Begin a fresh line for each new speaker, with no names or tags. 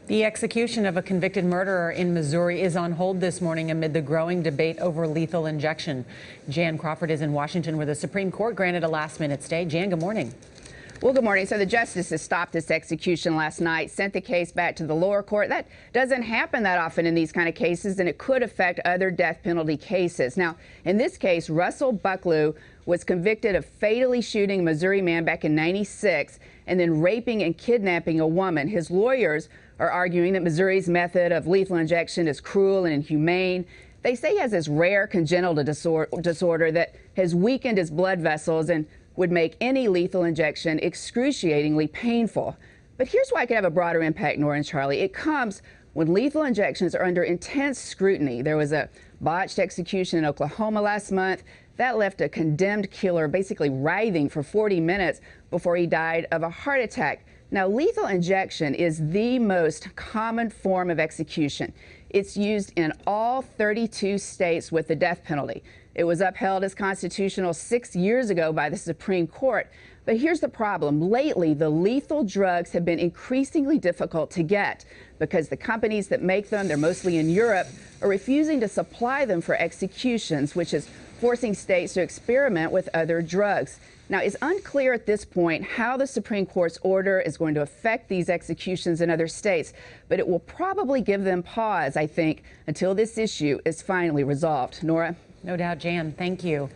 The execution of a convicted murderer in Missouri is on hold this morning amid the growing debate over lethal injection. Jan Crawford is in Washington, where the Supreme Court granted a last-minute stay. Jan, good morning.
Well, good morning. So the justices stopped this execution last night, sent the case back to the lower court. That doesn't happen that often in these kind of cases, and it could affect other death penalty cases. Now, in this case, Russell Bucklew was convicted of fatally shooting a Missouri man back in '96 and then raping and kidnapping a woman. His lawyers are arguing that Missouri's method of lethal injection is cruel and inhumane. They say he has this rare congenital disorder that has weakened his blood vessels and would make any lethal injection excruciatingly painful. But here's why it could have a broader impact, Nora and Charlie. It comes when lethal injections are under intense scrutiny. There was a botched execution in Oklahoma last month that left a condemned killer basically writhing for 40 minutes before he died of a heart attack. Now, lethal injection is the most common form of execution. It's used in all 32 states with the death penalty. It was upheld as constitutional 6 years ago by the Supreme Court. But here's the problem. Lately, the lethal drugs have been increasingly difficult to get because the companies that make them, they're mostly in Europe, are refusing to supply them for executions, which is forcing states to experiment with other drugs. Now, it's unclear at this point how the Supreme Court's order is going to affect these executions in other states, but it will probably give them pause, I think, until this issue is finally resolved. Nora?
No doubt, Jan. Thank you.